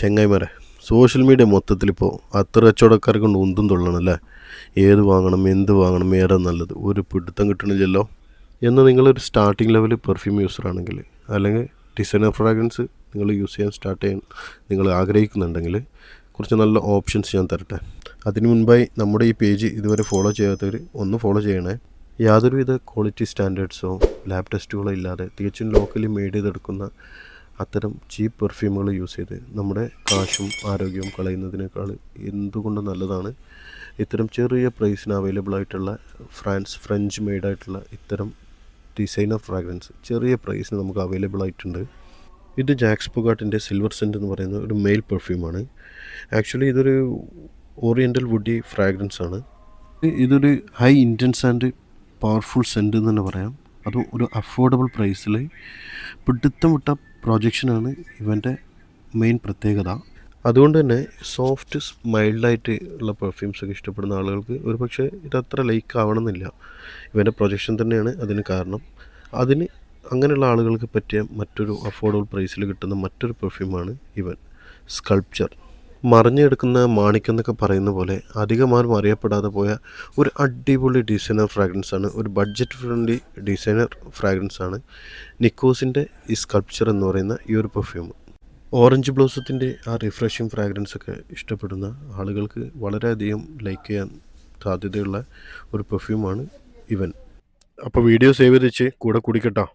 ചെങ്ങായിമാരെ, social media മൊത്തത്തിലിപ്പോൾ അത്ര കച്ചവടക്കാരെ കൊണ്ട് ഉന്തും തൊള്ളണല്ലേ. ഏത് വാങ്ങണം, എന്ത് വാങ്ങണം, ഏതാ നല്ലത്, ഒരു പിടുത്തം കിട്ടണില്ലല്ലോ. എന്നാൽ നിങ്ങളൊരു സ്റ്റാർട്ടിംഗ് ലെവൽ പെർഫ്യൂം യൂസർ ആണെങ്കിൽ, അല്ലെങ്കിൽ ഡിസൈനർ ഫ്രാഗ്രൻസ് നിങ്ങൾ യൂസ് ചെയ്യാൻ സ്റ്റാർട്ട് ചെയ്യാൻ നിങ്ങൾ ആഗ്രഹിക്കുന്നുണ്ടെങ്കിൽ, കുറച്ച് നല്ല ഓപ്ഷൻസ് ഞാൻ തരട്ടെ. അതിനു മുൻപായി നമ്മുടെ ഈ പേജ് ഇതുവരെ ഫോളോ ചെയ്യാത്തവർ ഒന്ന് ഫോളോ ചെയ്യണേ. യാതൊരുവിധ ക്വാളിറ്റി സ്റ്റാൻഡേർഡ്സോ ലാബ് ടെസ്റ്റുകളോ ഇല്ലാതെ തികച്ചും ലോക്കലി മെയ്ഡ് ചെയ്തെടുക്കുന്ന അത്തരം ചീപ്പ് പെർഫ്യൂമുകൾ യൂസ് ചെയ്ത് നമ്മുടെ കാശും ആരോഗ്യവും കളയുന്നതിനേക്കാൾ എന്തുകൊണ്ട് നല്ലതാണ് ഇത്തരം ചെറിയ പ്രൈസിന് അവൈലബിൾ ആയിട്ടുള്ള ഫ്രഞ്ച് മെയ്ഡായിട്ടുള്ള ഇത്തരം ഡിസൈനർ ഫ്രാഗ്രൻസ് ചെറിയ പ്രൈസിന് നമുക്ക് അവൈലബിൾ ആയിട്ടുണ്ട്. ഇത് ജാക്സ് പുഗാട്ടിൻ്റെ സിൽവർ സെൻറ്റ് എന്ന് പറയുന്ന ഒരു മെയിൽ പെർഫ്യൂമാണ്. ആക്ച്വലി ഇതൊരു ഓറിയൻ്റൽ വുഡി ഫ്രാഗ്രൻസ് ആണ്. ഇതൊരു high intense and powerful scent എന്ന് തന്നെ പറയാം. അത് ഒരു അഫോർഡബിൾ പ്രൈസിൽ പിടുത്തം വിട്ട പ്രൊജക്ഷനാണ് ഇവൻ്റെ മെയിൻ പ്രത്യേകത. അതുകൊണ്ട് തന്നെ സോഫ്റ്റ് മൈൽഡായിട്ട് ഉള്ള പെർഫ്യൂംസൊക്കെ ഇഷ്ടപ്പെടുന്ന ആളുകൾക്ക് ഒരു പക്ഷേ ഇതത്ര ലൈക്ക് ആവണമെന്നില്ല. ഇവൻ്റെ പ്രൊജക്ഷൻ തന്നെയാണ് അതിന് കാരണം. അതിന് അങ്ങനെയുള്ള ആളുകൾക്ക് പറ്റിയ മറ്റൊരു അഫോർഡബിൾ പ്രൈസിൽ കിട്ടുന്ന മറ്റൊരു പെർഫ്യൂമാണ് ഇവൻ സ്കൾപ്ചർ. മറിഞ്ഞെടുക്കുന്ന മാണിക്യം എന്നൊക്കെ പറയുന്ന പോലെ അധികമാരും അറിയപ്പെടാതെ പോയ ഒരു അടിപൊളി ഡിസൈനർ ഫ്രാഗ്രൻസ് ആണ്. ഒരു ബഡ്ജറ്റ് ഫ്രണ്ട്ലി ഡിസൈനർ ഫ്രാഗ്രൻസ് ആണ് നിക്കോസിൻ്റെ ഈ സ്കൾപ്ചർ എന്ന് പറയുന്ന ഈ ഒരു പെർഫ്യൂം. ഓറഞ്ച് ബ്ലോസത്തിൻ്റെ ആ റിഫ്രഷിങ് ഫ്രാഗ്രൻസ് ഒക്കെ ഇഷ്ടപ്പെടുന്ന ആളുകൾക്ക് വളരെയധികം ലൈക്ക് ചെയ്യാൻ സാധ്യതയുള്ള ഒരു പെർഫ്യൂമാണ് ഇവൻ. അപ്പോൾ വീഡിയോ സേവ് ചെയ്ത് വെച്ച് കൂടെ കുടിക്കട്ടോ.